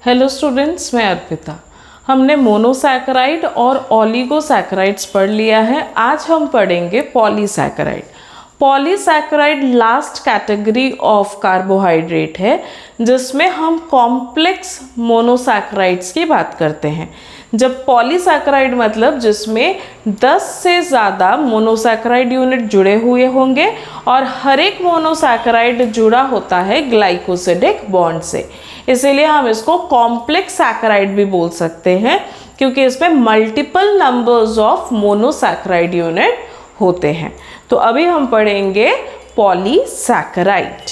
Hello students, मैं अर्पिता। हमने monosaccharide और ओलिगोसैकेराइड्स पढ़ लिया है। आज हम पढ़ेंगे polysaccharide. Polysaccharide last category of carbohydrate है जिसमें हम कॉम्प्लेक्स मोनोसैकेराइड्स की बात करते हैं। जब पॉलीसैकेराइड मतलब जिसमें 10 से ज़्यादा मोनोसैकेराइड यूनिट जुड़े हुए होंगे और हर एक मोनोसैकेराइड जुड़ा होता है ग्लाइकोसिडिक बॉन्ड से, इसीलिए हम इसको कॉम्प्लेक्स सैकेराइड भी बोल सकते हैं क्योंकि इसमें multiple numbers of monosaccharide unit होते हैं। तो अभी हम पढ़ेंगे पॉलीसैकेराइड।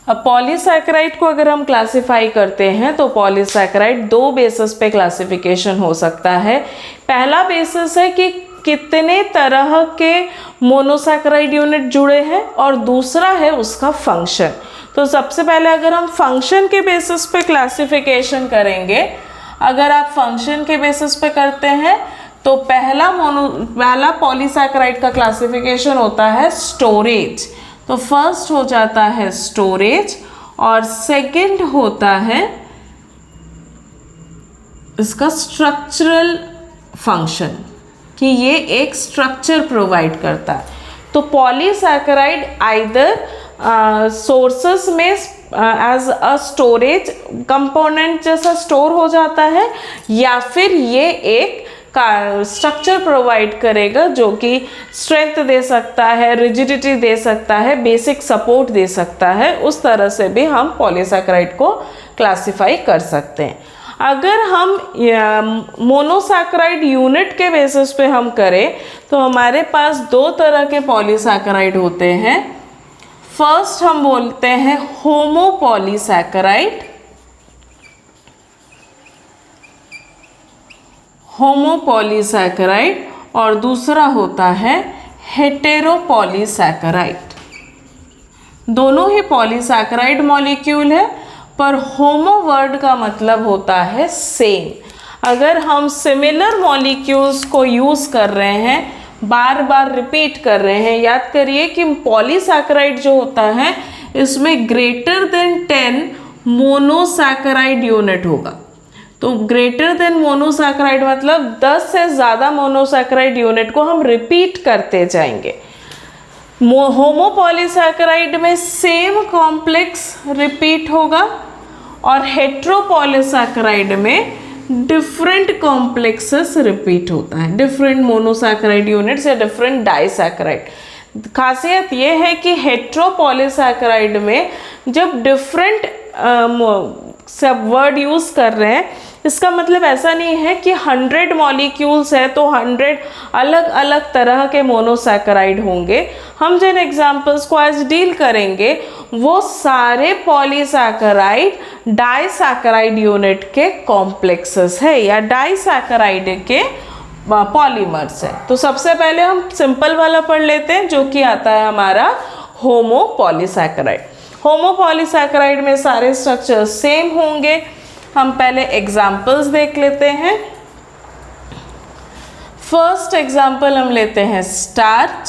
अब पॉलीसैकेराइड को अगर हम क्लासिफाई करते हैं तो पॉलीसैकेराइड दो बेसिस पे क्लासिफिकेशन हो सकता है। पहला बेसिस है कि कितने तरह के मोनोसैकेराइड यूनिट जुड़े हैं और दूसरा है उसका फंक्शन। तो सबसे पहले अगर हम फंक्शन के बेसिस पे क्लासिफिकेशन करेंगे, अगर आप फंक्शन के बेसिस पे करते हैं तो पहला पॉलीसैकेराइड का क्लासिफिकेशन होता है स्टोरेज। तो फर्स्ट हो जाता है स्टोरेज और सेकंड होता है इसका स्ट्रक्चरल फंक्शन कि ये एक स्ट्रक्चर प्रोवाइड करता है। तो पॉलीसैकेराइड आइदर सोर्सेस में एज अ स्टोरेज कंपोनेंट जैसा स्टोर हो जाता है या फिर ये एक स्ट्रक्चर प्रोवाइड करेगा जो कि स्ट्रेंथ दे सकता है, रिजिडिटी दे सकता है, बेसिक सपोर्ट दे सकता है। उस तरह से भी हम पॉलीसैकेराइड को क्लासिफाई कर सकते हैं। अगर हम मोनोसैकेराइड यूनिट के बेसिस पे हम करें तो हमारे पास दो तरह के पॉलीसैकेराइड होते हैं। फर्स्ट हम बोलते हैं होमोपॉलीसैकेराइड, होमोपॉलीसैकेराइड, और दूसरा होता है हेटेरोपॉलीसैकेराइड। दोनों ही पॉलीसैकेराइड मॉलिक्यूल है पर होमो वर्ड का मतलब होता है सेम। अगर हम सिमिलर मॉलिक्यूल्स को यूज़ कर रहे हैं, बार बार रिपीट कर रहे हैं, याद करिए कि पॉलीसैकेराइड जो होता है इसमें ग्रेटर देन 10 मोनोसैकेराइड यूनिट होगा। तो ग्रेटर देन मोनोसैकेराइड मतलब 10 से ज़्यादा मोनोसैकेराइड यूनिट को हम रिपीट करते जाएंगे। होमोपॉलीसैकेराइड में सेम कॉम्प्लेक्स रिपीट होगा और हेटेरोपॉलीसैकेराइड में डिफरेंट कॉम्प्लेक्सेस रिपीट होता है, डिफरेंट मोनोसैकेराइड यूनिट्स या डिफरेंट डाइसैकेराइड। खासियत ये है कि हेटेरोपॉलीसैकेराइड में जब डिफरेंट सब वर्ड यूज़ कर रहे हैं, इसका मतलब ऐसा नहीं है कि 100 मॉलिक्यूल्स है तो 100 अलग अलग तरह के मोनोसैकेराइड होंगे। हम जिन एग्जाम्पल्स को आज डील करेंगे वो सारे पॉलीसैकेराइड डाइसैकेराइड यूनिट के कॉम्प्लेक्सेस है या डाइसैकेराइड के पॉलीमर्स है। तो सबसे पहले हम सिंपल वाला पढ़ लेते हैं जो कि आता है हमारा होमोपॉलीसैकेराइड। होमोपॉलीसैकेराइड में सारे स्ट्रक्चर सेम होंगे। हम पहले एग्जाम्पल्स देख लेते हैं। फर्स्ट एग्जाम्पल हम लेते हैं स्टार्च,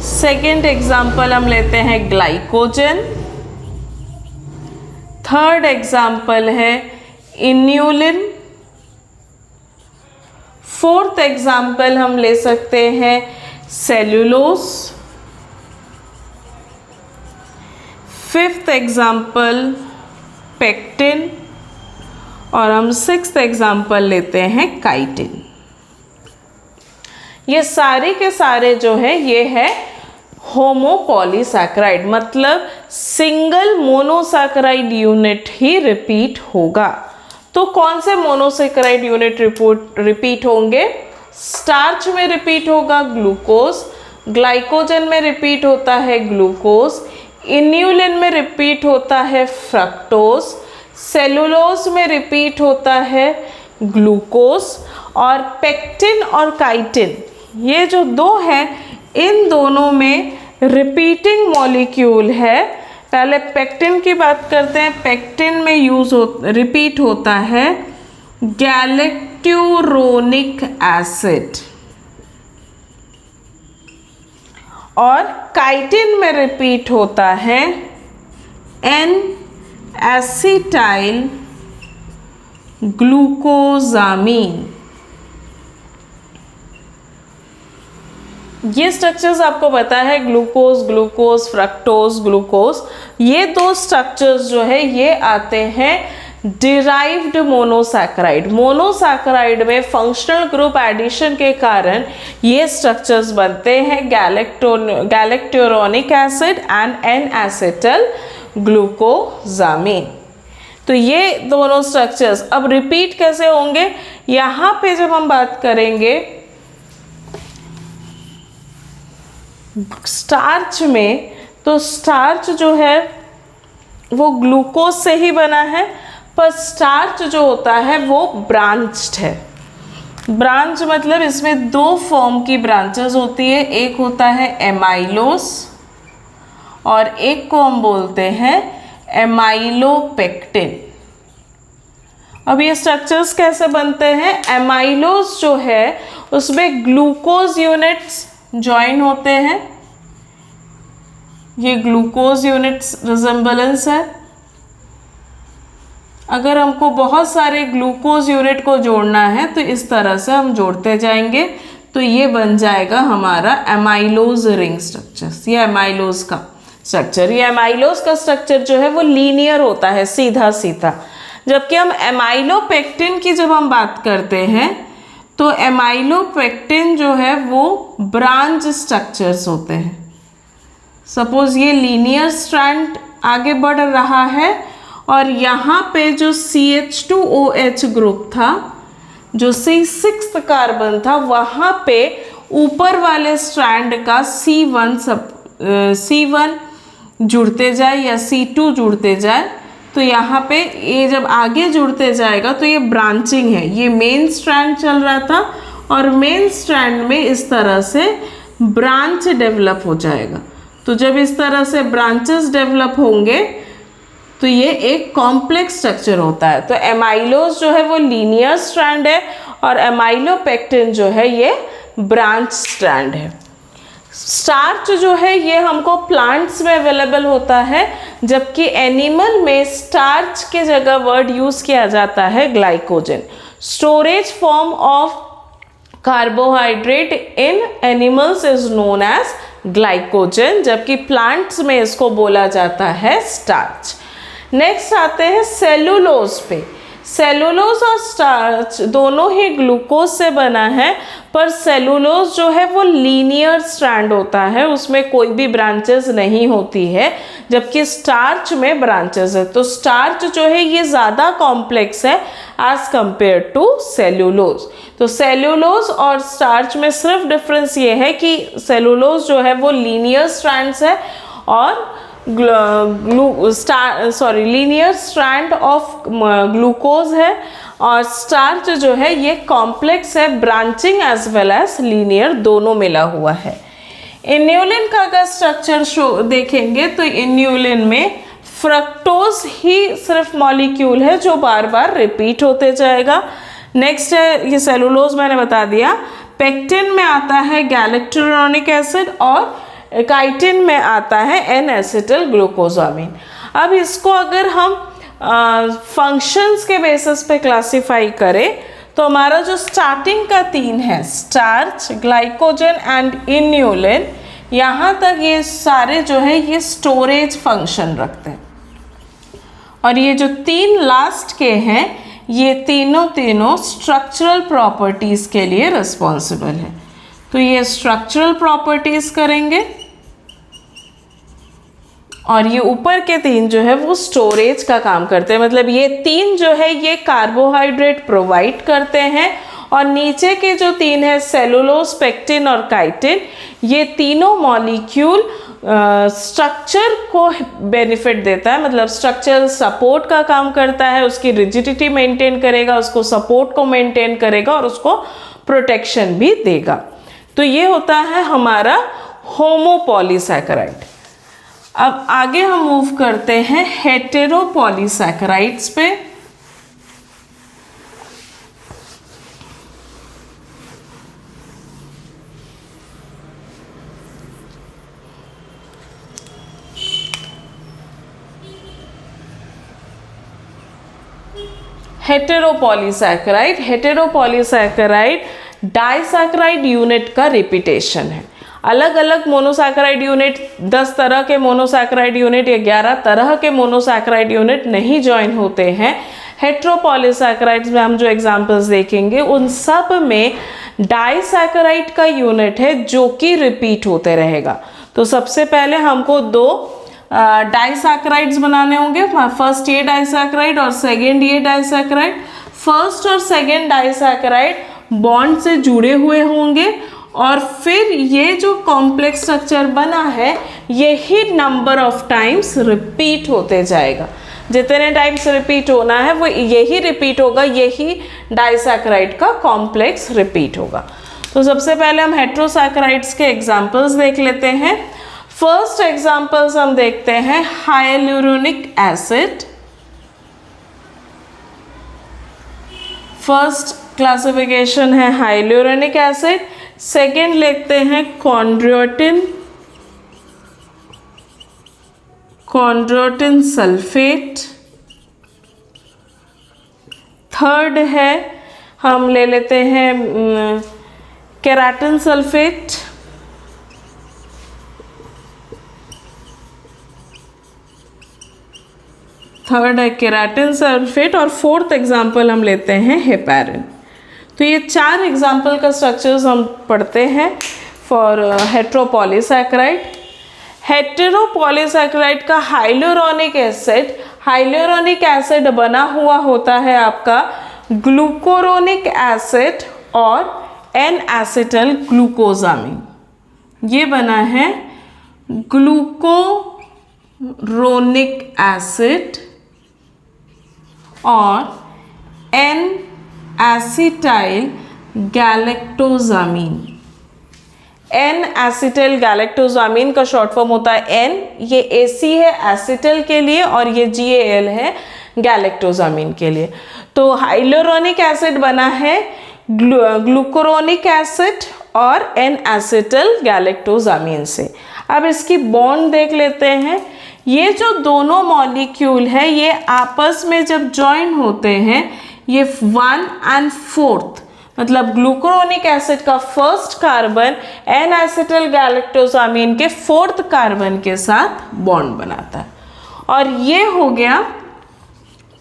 सेकेंड एग्जाम्पल हम लेते हैं ग्लाइकोजन, थर्ड एग्जाम्पल है इन्यूलिन, फोर्थ एग्जाम्पल हम ले सकते हैं सेल्यूलोज, फिफ्थ एग्जाम्पल पेक्टिन और हम सिक्स्थ एग्जाम्पल लेते हैं काइटिन। ये सारे के सारे जो है ये है होमोपॉलीसैकेराइड, मतलब सिंगल मोनोसैकेराइड यूनिट ही रिपीट होगा। तो कौन से मोनोसैकेराइड यूनिट रिपीट होंगे? स्टार्च में रिपीट होगा ग्लूकोज, ग्लाइकोजन में रिपीट होता है ग्लूकोज, इन्यूलिन में रिपीट होता है फ्रक्टोज, सेलुलोज में रिपीट होता है ग्लूकोज, और पेक्टिन और काइटिन ये जो दो हैं इन दोनों में रिपीटिंग मॉलिक्यूल है। पहले पेक्टिन की बात करते हैं। पेक्टिन में रिपीट होता है गैलेक्ट्यूरोनिक एसिड। और काइटिन में रिपीट होता है एन एसिटाइल ग्लूकोजामीन। ये स्ट्रक्चर्स आपको पता है, ग्लूकोज, ग्लूकोज, फ्रक्टोज, ग्लूकोज, ये दो स्ट्रक्चर्स जो है ये आते हैं डिराइव्ड मोनोसैकेराइड। मोनोसैकेराइड में फंक्शनल ग्रुप एडिशन के कारण ये स्ट्रक्चर्स बनते हैं गैलेक्टोरोनिक एसिड एंड एन एसिटल ग्लूकोजामीन। तो ये दोनों स्ट्रक्चर्स अब रिपीट कैसे होंगे, यहाँ पे जब हम बात करेंगे स्टार्च में, तो स्टार्च जो है वो ग्लूकोज से ही बना है, पर स्टार्च जो होता है वो ब्रांच्ड है। ब्रांच मतलब इसमें दो फॉर्म की ब्रांचेस होती है, एक होता है एमाइलोस और एक को हम बोलते हैं एमाइलोपेक्टिन। अब ये स्ट्रक्चर्स कैसे बनते हैं, एमाइलोस जो है उसमें ग्लूकोज यूनिट्स ज्वाइन होते हैं, ये ग्लूकोज यूनिट्स रिजेंबलेंस है। अगर हमको बहुत सारे ग्लूकोज यूनिट को जोड़ना है तो इस तरह से हम जोड़ते जाएंगे, तो ये बन जाएगा हमारा एमाइलोज रिंग स्ट्रक्चर। ये एमाइलोज का स्ट्रक्चर, ये एमाइलोज का स्ट्रक्चर जो है वो लीनियर होता है, सीधा सीधा। जबकि हम एमाइलोपेक्टिन की जब हम बात करते हैं तो एमाइलोपेक्टिन जो है वो ब्रांच स्ट्रक्चर्स होते हैं। सपोज ये लीनियर स्ट्रैंड आगे बढ़ रहा है और यहाँ पे जो CH2OH ग्रुप था, जो C6 कार्बन था, वहाँ पे ऊपर वाले स्ट्रैंड का C1 जुड़ते जाए या C2 जुड़ते जाए, तो यहाँ पे ये जब आगे जुड़ते जाएगा तो ये ब्रांचिंग है। ये मेन स्ट्रैंड चल रहा था और मेन स्ट्रैंड में इस तरह से ब्रांच डेवलप हो जाएगा। तो जब इस तरह से ब्रांचेस डेवलप होंगे तो ये एक कॉम्प्लेक्स स्ट्रक्चर होता है। तो एमाइलोज जो है वो लीनियर स्ट्रैंड है और एमाइलोपेक्टिन जो है ये ब्रांच स्ट्रैंड है। स्टार्च जो है ये हमको प्लांट्स में अवेलेबल होता है, जबकि एनिमल में स्टार्च के जगह वर्ड यूज किया जाता है glycogen. Storage form of carbohydrate in animals is known as glycogen, जबकि प्लांट्स में इसको बोला जाता है स्टार्च। नेक्स्ट आते हैं सेलुलोज पे। सेलुलोज और स्टार्च दोनों ही ग्लूकोज से बना है, पर सेलुलोज जो है वो लीनियर स्ट्रैंड होता है, उसमें कोई भी ब्रांचेस नहीं होती है, जबकि स्टार्च में ब्रांचेस है। तो स्टार्च जो है ये ज़्यादा कॉम्प्लेक्स है एज कंपेयर टू सेलुलोज। तो सेलुलोज और स्टार्च में सिर्फ डिफरेंस ये है कि सेलुलोज जो है वो लीनियर स्ट्रैंड्स है और लीनियर स्ट्रैंड ऑफ ग्लूकोज है, और स्टार्च जो है ये कॉम्प्लेक्स है, branching as well as linear दोनों मिला हुआ है। इन्यूलिन का अगर स्ट्रक्चर देखेंगे तो इन्यूलिन में फ्रक्टोज ही सिर्फ मॉलिक्यूल है जो बार बार रिपीट होते जाएगा। नेक्स्ट है ये सेलुलोज मैंने बता दिया। पेक्टिन में आता है गैलेक्टोरोनिक एसिड और काइटिन में आता है एन एसिटल ग्लूकोजामीन। अब इसको अगर हम फंक्शंस के बेसिस पे क्लासिफाई करें तो हमारा जो स्टार्टिंग का तीन है स्टार्च, ग्लाइकोजन एंड इन्यूलिन, यहाँ तक ये सारे जो है ये स्टोरेज फंक्शन रखते हैं। और ये जो तीन लास्ट के हैं ये तीनों स्ट्रक्चरल प्रॉपर्टीज़ के लिए रिस्पॉन्सिबल है। तो ये स्ट्रक्चरल प्रॉपर्टीज़ करेंगे और ये ऊपर के तीन जो है वो स्टोरेज का काम करते हैं। मतलब ये तीन जो है ये कार्बोहाइड्रेट प्रोवाइड करते हैं और नीचे के जो तीन है सेलुलोज, पेक्टिन और काइटिन, ये तीनों मॉलिक्यूल स्ट्रक्चर को बेनिफिट देता है। मतलब स्ट्रक्चरल सपोर्ट का काम करता है, उसकी रिजिडिटी मेंटेन करेगा, उसको सपोर्ट को मेंटेन करेगा और उसको प्रोटेक्शन भी देगा। तो ये होता है हमारा होमोपॉलीसैकेराइड। अब आगे हम मूव करते हैं हेटेरोपॉलीसैकेराइड्स पे। हेटेरोपॉलीसैकेराइड, हेटेरोपॉलीसैकेराइड डाइसैकेराइड यूनिट का रिपीटेशन है। अलग अलग मोनोसैकेराइड यूनिट, 10 तरह के मोनोसैकेराइड यूनिट या 11 तरह के मोनोसैकेराइड यूनिट नहीं ज्वाइन होते हैं। हेटेरोपॉलीसैकेराइड्स में हम जो एग्जांपल्स देखेंगे उन सब में डाइसैकेराइड का यूनिट है जो कि रिपीट होते रहेगा। तो सबसे पहले हमको 2 डाइसैकेराइड्स बनाने होंगे, फर्स्ट ये डाइसैकेराइड और सेकेंड ये डाइसैकेराइड। फर्स्ट और सेकेंड डाइसैकेराइड बॉन्ड से जुड़े हुए होंगे और फिर ये जो कॉम्प्लेक्स स्ट्रक्चर बना है यही नंबर ऑफ टाइम्स रिपीट होते जाएगा। जितने टाइम्स रिपीट होना है वो यही रिपीट होगा, यही डाइसैकेराइड का कॉम्प्लेक्स रिपीट होगा। तो सबसे पहले हम हेटेरोसैकेराइड्स के एग्जांपल्स देख लेते हैं। फर्स्ट एग्जांपल्स हम देखते हैं हाइलुरोनिक एसिड। फर्स्ट क्लासिफिकेशन है हाइलुरोनिक एसिड। सेकेंड लिखते हैं कॉन्ड्रोटिन सल्फेट। थर्ड है हम ले लेते हैं केराटिन सल्फेट। थर्ड है केराटिन सल्फेट और फोर्थ एग्जाम्पल हम लेते हैं हेपारिन। तो ये 4 एग्जाम्पल का स्ट्रक्चर्स हम पढ़ते हैं फॉर हेटेरोपॉलीसैकेराइड। हेटेरोपॉलीसैकेराइड का हाइलुरोनिक एसिड बना हुआ होता है आपका ग्लूकोरोनिक एसिड और एन एसिटल ग्लूकोजामिन। ये बना है ग्लूकोरोनिक एसिड और एन एसिटाइल गैलेक्टोजामिन। एन एसिटाइल गैलेक्टोजामिन का शॉर्ट फॉर्म होता है एन, ये एसी है एसिटल के लिए और ये जीएल है गैलेक्टोजामिन के लिए। तो हाइलुरोनिक एसिड बना है ग्लूकोरोनिक एसिड और एन एसिटल गैलेक्टोजामिन से। अब इसकी बॉन्ड देख लेते हैं। ये जो दोनों मॉलिक्यूल है ये आपस में जब ज्वाइन होते हैं ये 1 और 4 मतलब ग्लूकोरोनिक एसिड का फर्स्ट कार्बन एन एसिटल गैलेक्टोजामिन के 4th कार्बन के साथ बॉन्ड बनाता है और ये हो गया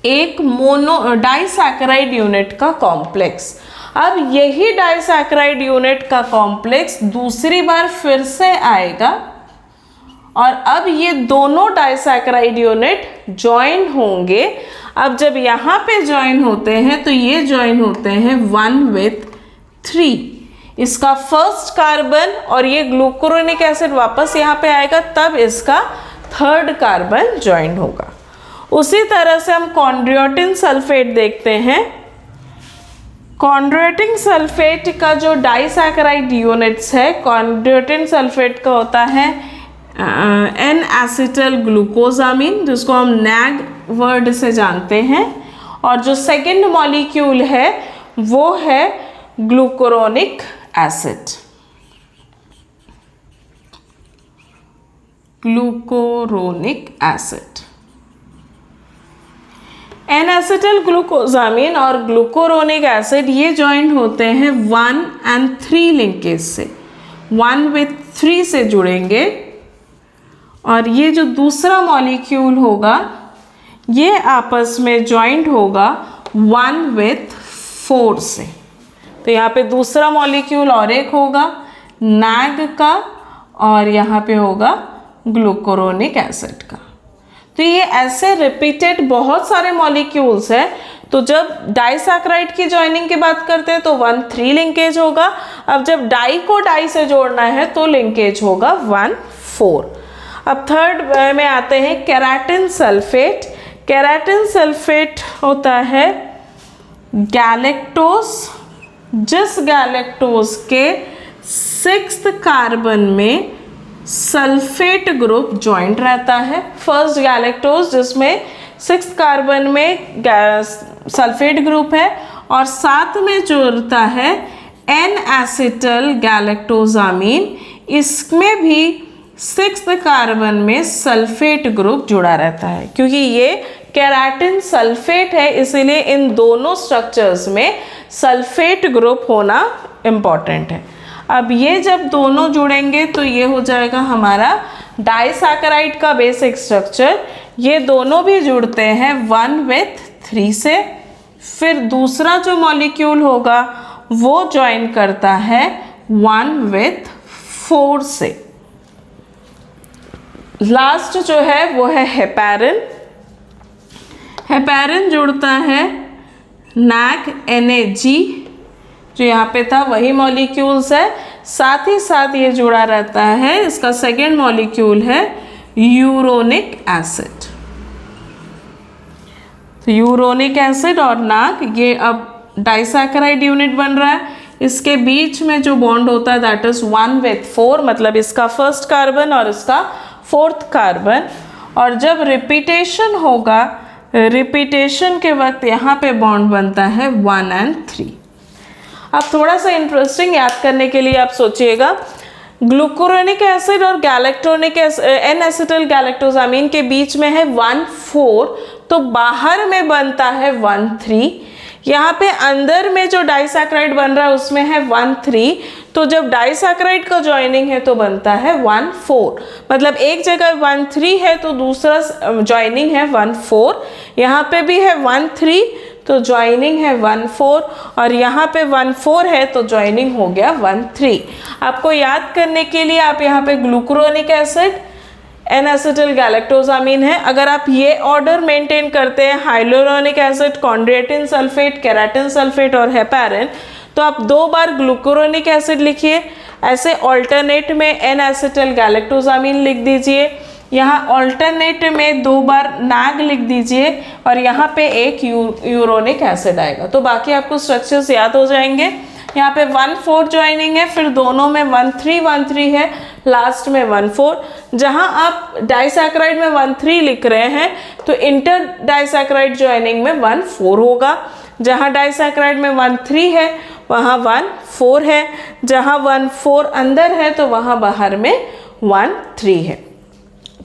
एक डाइसैकेराइड यूनिट का कॉम्प्लेक्स। अब यही डाइसैकेराइड यूनिट का कॉम्प्लेक्स दूसरी बार फिर से आएगा और अब ये दोनों डाइसैकेराइड यूनिट ज्वाइन होंगे। अब जब यहाँ पे ज्वाइन होते हैं तो ये ज्वाइन होते हैं 1 with 3। इसका फर्स्ट कार्बन और ये ग्लूकोरोनिक एसिड वापस यहाँ पे आएगा, तब इसका 3rd कार्बन ज्वाइन होगा। उसी तरह से हम कॉन्ड्रोटिन सल्फेट देखते हैं। कॉन्ड्रोटिन सल्फेट का जो डाइसैकेराइड यूनिट्स है, कॉन्ड्रोटिन सल्फेट का होता है एन एसिटल ग्लूकोजामिन जिसको हम नैग वर्ड से जानते हैं और जो सेकेंड मॉलिक्यूल है वो है glucuronic acid. Glucuronic acid N acetyl glucosamine और ग्लूकोरोनिक एसिड ये ज्वाइन होते हैं 1 और 3 लिंकेज से। 1 with 3 से जुड़ेंगे और ये जो दूसरा मॉलिक्यूल होगा ये आपस में ज्वाइंट होगा 1 with 4 से। तो यहाँ पे दूसरा मॉलिक्यूल और एक होगा नैग का और यहाँ पे होगा ग्लूकोरोनिक एसिड का। तो ये ऐसे रिपीटेड बहुत सारे मॉलिक्यूल्स हैं। तो जब डाइसैकेराइड की ज्वाइनिंग की बात करते हैं तो 1-3 लिंकेज होगा। अब जब डाई को डाई से जोड़ना है तो लिंकेज होगा 1-4। अब थर्ड में आते हैं केराटिन सल्फेट। केराटिन सल्फेट होता है गैलेक्टोज, जिस गैलेक्टोज के 6th कार्बन में सल्फेट ग्रुप ज्वाइंट रहता है। फर्स्ट गैलेक्टोज जिसमें 6th कार्बन में सल्फेट ग्रुप है और साथ में जुड़ता है एन एसिटल गैलेक्टोजामिन, इसमें भी 6th कार्बन में सल्फेट ग्रुप जुड़ा रहता है क्योंकि ये केराटिन सल्फेट है, इसीलिए इन दोनों स्ट्रक्चर्स में सल्फेट ग्रुप होना इम्पॉर्टेंट है। अब ये जब दोनों जुड़ेंगे तो ये हो जाएगा हमारा डाइसैकेराइड का बेसिक स्ट्रक्चर। ये दोनों भी जुड़ते हैं 1 with 3 से, फिर दूसरा जो मॉलिक्यूल होगा वो ज्वाइन करता है 1 with 4 से। लास्ट जो है वो है हेपेरिन। हेपेरिन जुड़ता है NAG, जो यहाँ पे था वही मॉलिक्यूल्स है, साथ ही साथ ये जुड़ा रहता है, इसका सेकेंड मॉलिक्यूल है यूरोनिक एसिड। तो यूरोनिक एसिड और NAG ये अब डाइसैकेराइड यूनिट बन रहा है। इसके बीच में जो बॉन्ड होता है दैट इज 1 with 4, मतलब इसका फर्स्ट कार्बन और इसका फोर्थ कार्बन। और जब रिपीटेशन होगा, रिपीटेशन के वक्त यहाँ पे बॉन्ड बनता है 1 and 3। अब थोड़ा सा इंटरेस्टिंग याद करने के लिए आप सोचिएगा, ग्लूकुरोनिक एसिड और गैलेक्ट्रोनिक एन एसिटिल गैलेक्टोजामिन के बीच में है 1,4, तो बाहर में बनता है 1,3। यहाँ पे अंदर में जो डाइसैकेराइड बन रहा है उसमें है 1,3, तो जब डाइसैकेराइड का ज्वाइनिंग है तो बनता है 1,4। मतलब एक जगह 1,3 है तो दूसरा ज्वाइनिंग है 1,4। यहाँ पे भी है 1,3 तो ज्वाइनिंग है 1,4, और यहाँ पे 1,4 है तो ज्वाइनिंग हो गया 1,3। आपको याद करने के लिए आप यहाँ पे glucuronic acid, N acetyl galactosamine है, अगर आप ये ऑर्डर मेंटेन करते हैं hyaluronic acid, chondroitin sulphate, keratin sulphate और हेपेरिन, तो आप 2 बार ग्लूकुरोनिक एसिड लिखिए, ऐसे ऑल्टरनेट में एन एसिटिल गैलेक्टोजामिन लिख दीजिए, यहाँ ऑल्टरनेट में 2 बार NAG लिख दीजिए, और यहाँ पे एक यूरोनिक एसिड आएगा। तो बाकी आपको स्ट्रक्चर्स याद हो जाएंगे। यहाँ पे 1,4 ज्वाइनिंग है, फिर दोनों में 1,3 है, लास्ट में 1,4। जहाँ आप डाइसैकेराइड में 1,3 लिख रहे हैं तो इंटर डाइसैकेराइड ज्वाइनिंग में 1,4 होगा। जहाँ डाइसैकेराइड में 1,3 है वहाँ 1,4 है, जहाँ 1,4 अंदर है तो वहाँ बाहर में 1,3 है।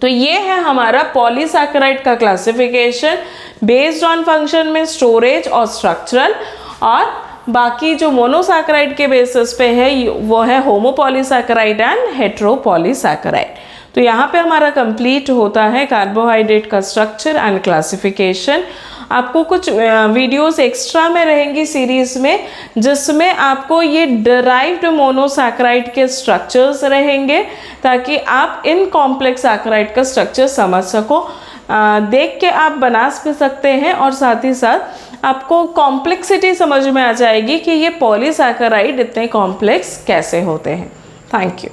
तो ये है हमारा पॉलीसैकेराइड का क्लासिफिकेशन बेस्ड ऑन फंक्शन में, स्टोरेज और स्ट्रक्चरल। और बाकी जो मोनोसैकेराइड के बेसिस पे है वो है होमोपॉलीसैकेराइड एंड हेट्रोपॉलीसैकेराइड। तो यहाँ पे हमारा कंप्लीट होता है कार्बोहाइड्रेट का स्ट्रक्चर एंड क्लासिफिकेशन। आपको कुछ वीडियोस एक्स्ट्रा में रहेंगी सीरीज में, जिसमें आपको ये डिराइव्ड मोनोसैकेराइड के स्ट्रक्चर्स रहेंगे, ताकि आप इन कॉम्प्लेक्स सैकेराइड का स्ट्रक्चर समझ सको। देख के आप बना भी सकते हैं, और साथ ही साथ आपको कॉम्प्लेक्सिटी समझ में आ जाएगी कि ये पॉलीसैकेराइड इतने कॉम्प्लेक्स कैसे होते हैं। Thank you.